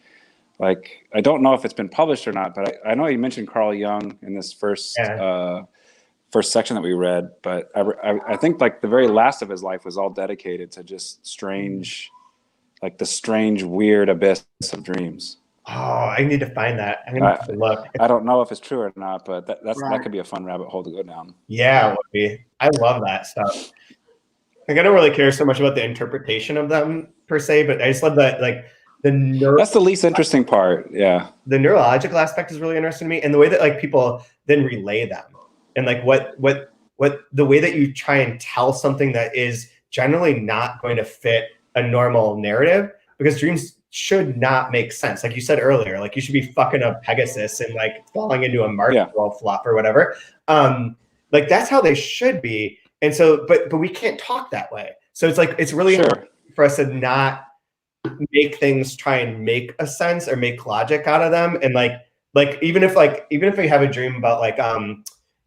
like, I don't know if it's been published or not, but I know you mentioned Carl Jung in this first section that we read, but I think like the very last of his life was all dedicated to just strange, like the strange, weird abyss of dreams. Oh, I need to find that. I need to look. I don't know if it's true or not, but that could be a fun rabbit hole to go down. Yeah, it would be. I love that stuff. Like I don't really care so much about the interpretation of them per se, but I just love that like that's the least interesting part. Yeah. The neurological aspect is really interesting to me, and the way that like people then relay them. And like what the way that you try and tell something that is generally not going to fit a normal narrative, because dreams should not make sense. Like you said earlier, like you should be fucking a Pegasus and like falling into a marshmallow flop or whatever. Like that's how they should be. And so, but we can't talk that way. So it's like, it's really important for us to not make things try and make a sense or make logic out of them. And like even if we have a dream about like,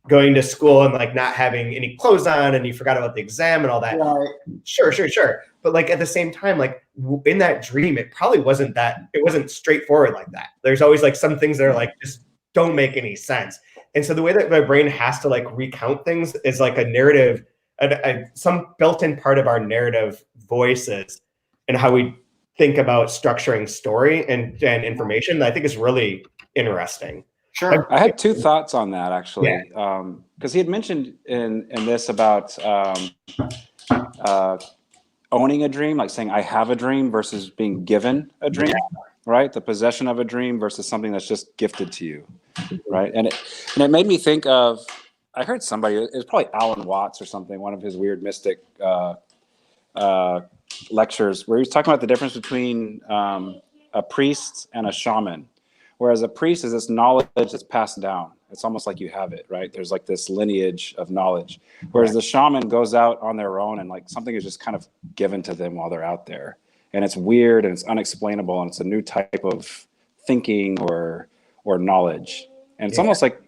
going to school and like not having any clothes on and you forgot about the exam and all that. Right. Sure. But like at the same time, like in that dream, it wasn't straightforward like that. There's always like some things that are like, just don't make any sense. And so the way that my brain has to like recount things is like a narrative, some built-in part of our narrative voices and how we think about structuring story and information that I think is really interesting. Sure. I had two thoughts on that actually, because he had mentioned in this about owning a dream, like saying I have a dream versus being given a dream, right? The possession of a dream versus something that's just gifted to you, right? And it made me think of, I heard somebody, it was probably Alan Watts or something, one of his weird mystic lectures, where he was talking about the difference between a priest and a shaman. Whereas a priest is this knowledge that's passed down. It's almost like you have it, right? There's like this lineage of knowledge. Whereas the shaman goes out on their own and like something is just kind of given to them while they're out there. And it's weird and it's unexplainable and it's a new type of thinking or knowledge. And it's almost like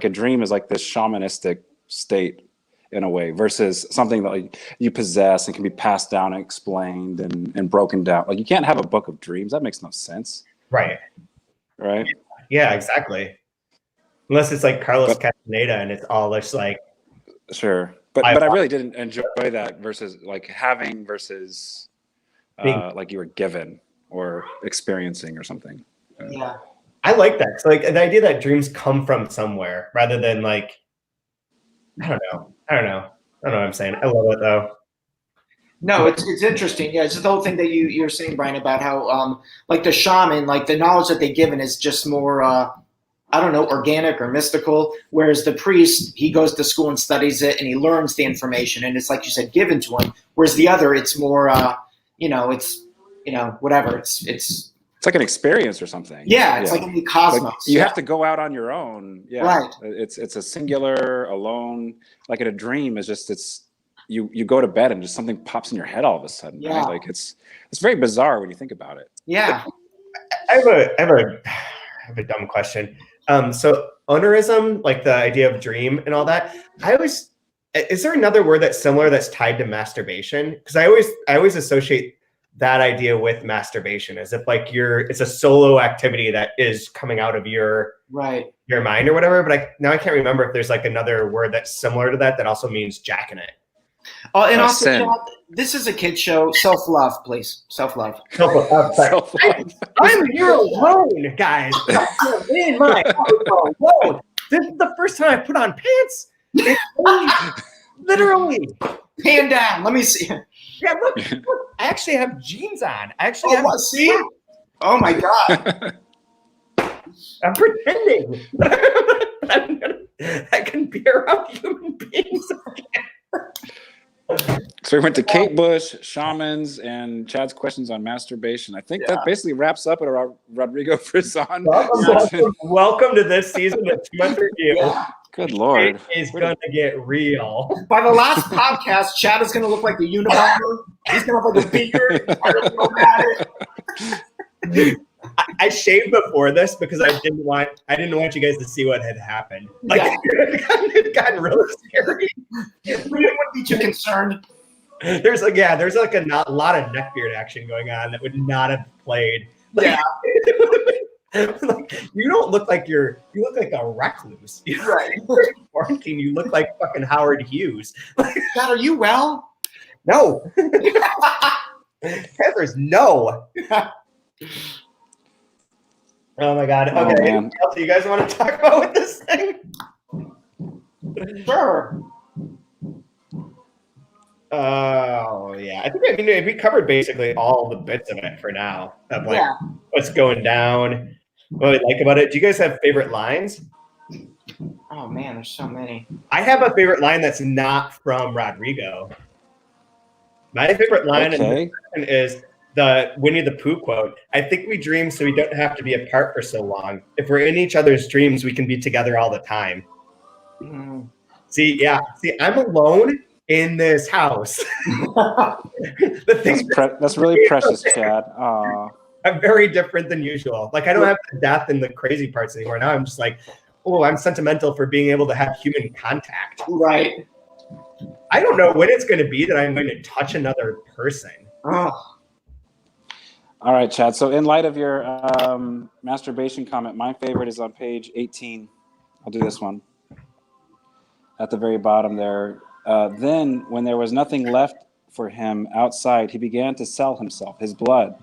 a dream is like this shamanistic state in a way versus something that like you possess and can be passed down and explained and broken down. Like you can't have a book of dreams. That makes no sense. Right. Yeah, exactly. Unless it's like Carlos Castaneda and it's all just like. Sure. But I really didn't enjoy that versus like having versus like you were given or experiencing or something. Yeah. I like that. So like the idea that dreams come from somewhere rather than like, I don't know what I'm saying. I love it though. No, it's interesting. Yeah, it's the whole thing that you're saying, Brian, about how like the shaman, like the knowledge that they're given is just more I don't know, organic or mystical. Whereas the priest, he goes to school and studies it and he learns the information and it's like you said, given to him. Whereas the other, it's more whatever. It's like an experience or something. Yeah, it's like in the cosmos. Like you have to go out on your own. Yeah. Right. It's a singular, alone, like in a dream is just you go to bed and just something pops in your head all of a sudden. Yeah. Right? Like it's very bizarre when you think about it. Yeah. I have a dumb question. So Onirium, like the idea of dream and all that, is there another word that's similar that's tied to masturbation? Because I always associate that idea with masturbation as if like it's a solo activity that is coming out of your mind or whatever. But I can't remember if there's like another word that's similar to that also means jacking it. Oh, and also, Chad, this is a kid show. Self-love, please. Self-love. Self-love. I'm here alone, guys. In my house alone. This is the first time I put on pants. Literally. Hand down. Let me see. Yeah, look. I actually have jeans on. See? Oh my God. I'm pretending. I can be around human beings again. So we went to Kate Bush, shamans, and Chad's questions on masturbation. I think that basically wraps up at our Rodrigo Frisson. Welcome to this season of 2 Month Review. Yeah. Good Lord. It is going to get real. By the last podcast, Chad is going to look like the Unabomber. He's going to have like a beaker. I shaved before this because I didn't want you guys to see what had happened. Like it got really scary. We wouldn't be too concerned. There's like a lot of neckbeard action going on that would not have played. Like, like, you don't look like you look like a recluse. Right. Quarantine, you look like fucking Howard Hughes. Dad, are you well? No. Heather's no. Oh my God. Okay. Anything else you guys want to talk about with this thing? Sure. Oh yeah. I think we covered basically all the bits of it for now. Of like what's going down, what we like about it. Do you guys have favorite lines? Oh man, there's so many. I have a favorite line that's not from Rodrigo. My favorite line is the Winnie the Pooh quote. I think we dream so we don't have to be apart for so long. If we're in each other's dreams, we can be together all the time. Mm. See, I'm alone in this house. That's really precious, Chad. I'm very different than usual. Like I don't have the death and the crazy parts anymore. Now I'm just like, oh, I'm sentimental for being able to have human contact. Right. I don't know when it's going to be that I'm going to touch another person. Oh. All right, Chad. So in light of your masturbation comment, my favorite is on page 18. I'll do this one. At the very bottom there. Then, when there was nothing left for him outside, he began to sell himself, his blood,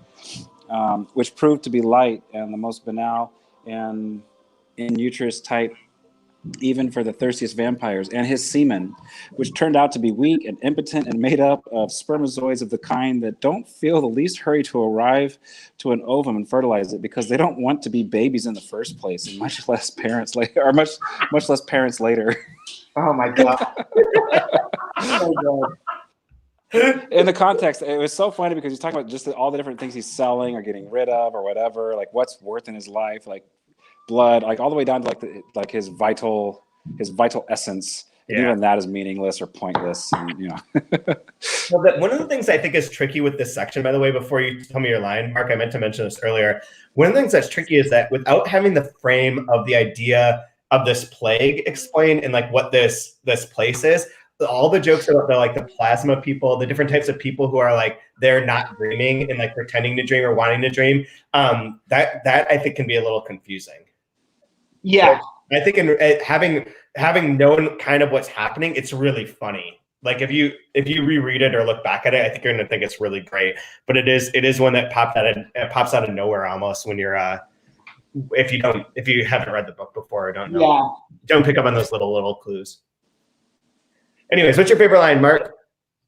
which proved to be light and the most banal and in uterus type, even for the thirstiest vampires, and his semen, which turned out to be weak and impotent and made up of spermatozoids of the kind that don't feel the least hurry to arrive to an ovum and fertilize it because they don't want to be babies in the first place, and much less parents later, or much less parents later. Oh my God. So good. In the context, it was so funny because he's talking about just all the different things he's selling or getting rid of or whatever, like what's worth in his life, like blood, like all the way down to like his vital essence. And even that is meaningless or pointless. And, you know. Well, one of the things I think is tricky with this section, by the way, before you tell me your line, Mark, I meant to mention this earlier. One of the things that's tricky is that without having the frame of the idea of this plague explained and like what this place is, all the jokes are like the plasma people, the different types of people who are like they're not dreaming and like pretending to dream or wanting to dream. That I think can be a little confusing. Yeah, I think in having known kind of what's happening, it's really funny. Like if you reread it or look back at it, I think you're gonna think it's really great. But it is one that pops out of nowhere almost when you're if you haven't read the book before or don't know. Yeah. Don't pick up on those little clues. Anyways, what's your favorite line, Mark?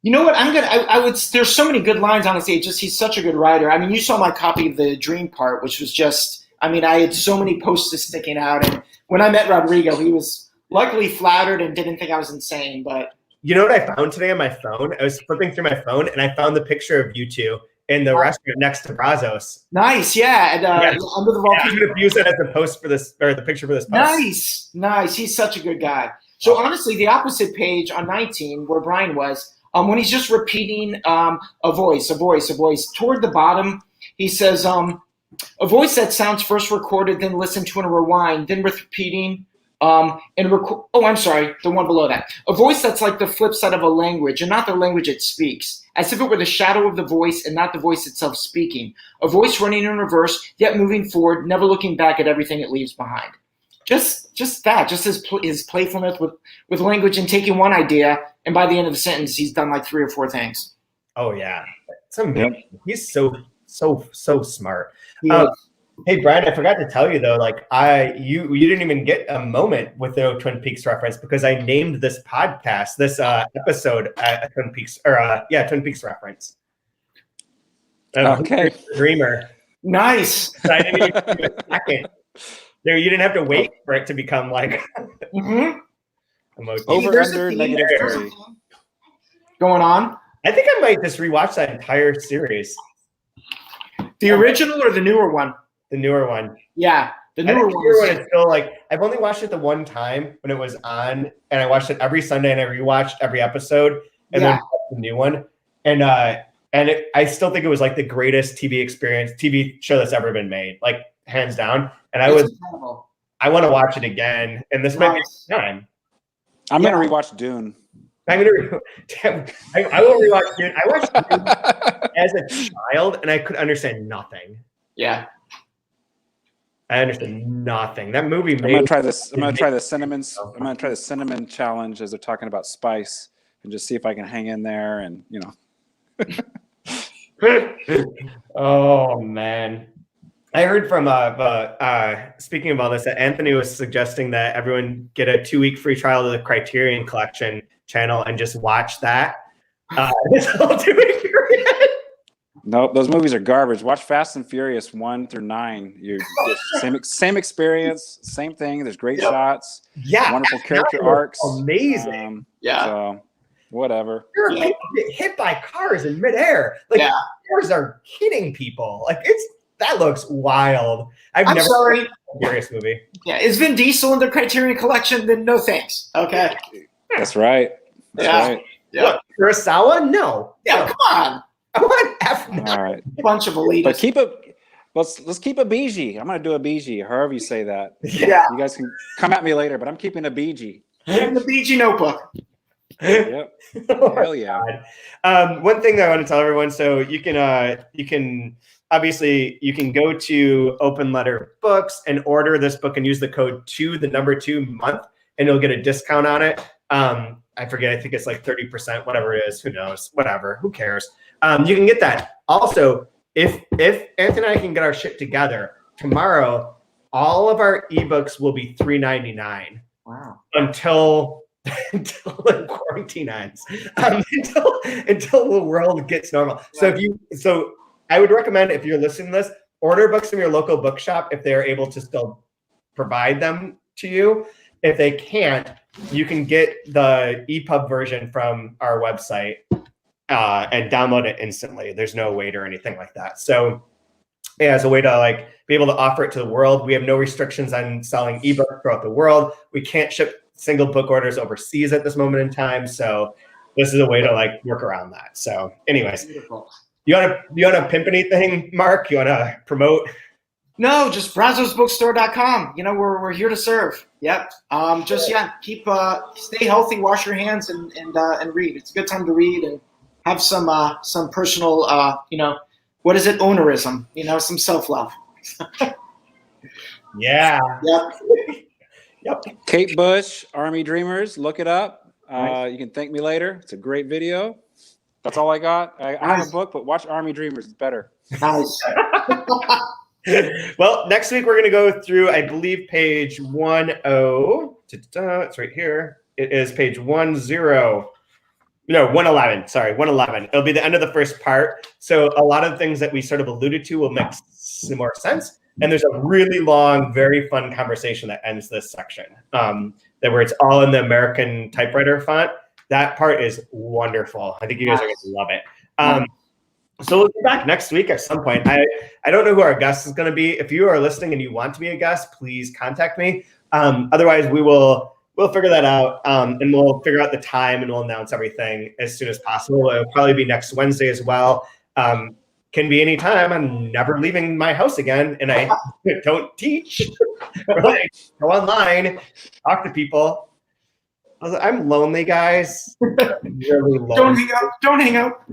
You know what? I would. There's so many good lines. Honestly, he's such a good writer. I mean, you saw my copy of the dream part, which was just. I mean, I had so many posters sticking out, and when I met Rodrigo, he was luckily flattered and didn't think I was insane. But you know what I found today on my phone? I was flipping through my phone, and I found the picture of you two in the restaurant next to Brazos. Nice, yeah. And under the vault. I'm going to use it as the post for this, or the picture for this post. Nice. He's such a good guy. So honestly, the opposite page on 19, where Brian was, when he's just repeating a voice, toward the bottom, he says, a voice that sounds first recorded, then listened to in a rewind, then repeating, the one below that. A voice that's like the flip side of a language, and not the language it speaks, as if it were the shadow of the voice and not the voice itself speaking. A voice running in reverse, yet moving forward, never looking back at everything it leaves behind. Just his playfulness with language and taking one idea, and by the end of the sentence, he's done like 3 or 4 things. Oh yeah, it's amazing. Yep. He's so smart. Hey Brian, I forgot to tell you though, like you didn't even get a moment with no Twin Peaks reference because I named this podcast, this episode, a Twin Peaks Twin Peaks reference. Okay, Dreamer. Nice. So I didn't even give a second. There, you didn't have to wait for it to become like over under -3 going on. I think I might just rewatch that entire series. The original or the newer one? The newer one. Yeah, the newer one is still like I've only watched it the one time when it was on, and I watched it every Sunday, and I rewatched every episode, and then the new one, and I still think it was like the greatest TV show that's ever been made, like hands down. And I want to watch it again, and this might be the time. I'm gonna rewatch Dune. I will rewatch Dune. I watched Dune as a child, and I could understand nothing. Yeah, I understand nothing. That movie. I'm gonna try this. I'm gonna try the cinnamon challenge as they're talking about spice, and just see if I can hang in there. And you know. Oh man. I heard from speaking of all this, that Anthony was suggesting that everyone get a 2-week free trial of the Criterion Collection channel and just watch that. This whole 2-week period. Nope, those movies are garbage. Watch Fast and Furious 1 through 9. You same experience, same thing. There's great shots. Yeah, wonderful character arcs. Amazing. So whatever. People get hit by cars in midair. Like cars are hitting people. Like that looks wild. I'm never seen a Furious movie. Yeah, is Vin Diesel in the Criterion Collection? Then no thanks. Okay. That's right. Right. Yeah. Look, Kurosawa? No. Yeah, come on. I want F. All right. Bunch of elitists. But let's keep a BG. I'm gonna do a BG, however you say that. Yeah. You guys can come at me later, but I'm keeping a BG. In the BG notebook. Yep. Hell yeah. One thing that I want to tell everyone, so you can obviously you can go to Open Letter Books and order this book and use the code 2 month, and you'll get a discount on it. I forget, I think it's like 30%, whatever it is, who knows, whatever, who cares. You can get that. Also, if Anthony and I can get our shit together tomorrow, all of our ebooks will be $3.99. Wow. Until the quarantine ends, until the world gets normal. So I would recommend, if you're listening to this, order books from your local bookshop if they're able to still provide them to you. If they can't, you can get the EPUB version from our website and download it instantly. There's no wait or anything like that. So yeah, as a way to like be able to offer it to the world. We have no restrictions on selling ebooks throughout the world. We can't ship single book orders overseas at this moment in time. So this is a way to like work around that. So anyways, Beautiful. you wanna pimp anything, Mark? You wanna promote? No, just brazosbookstore.com. You know, we're here to serve. Yep. Keep stay healthy, wash your hands, and read. It's a good time to read and have some personal what is it? Onerism. Some self-love. Yeah. Yep. Yep. Kate Bush, Army Dreamers. Look it up. Nice. You can thank me later. It's a great video. That's all I got. I have a book, but watch Army Dreamers. It's better. Nice. Well, next week we're going to go through, I believe, page 10. It's right here. It is page 111. Sorry, 111. It'll be the end of the first part. So a lot of things that we sort of alluded to will make some more sense. And there's a really long, very fun conversation that ends this section. Where it's all in the American typewriter font. That part is wonderful. I think you guys are going to love it. So we'll be back next week at some point. I don't know who our guest is going to be. If you are listening and you want to be a guest, please contact me. Otherwise, we'll figure that out, and we'll figure out the time, and we'll announce everything as soon as possible. It'll probably be next Wednesday as well. Can be any time. I'm never leaving my house again, and I don't teach. Like, go online, talk to people. I'm lonely, guys. I'm really lonely. Don't hang up.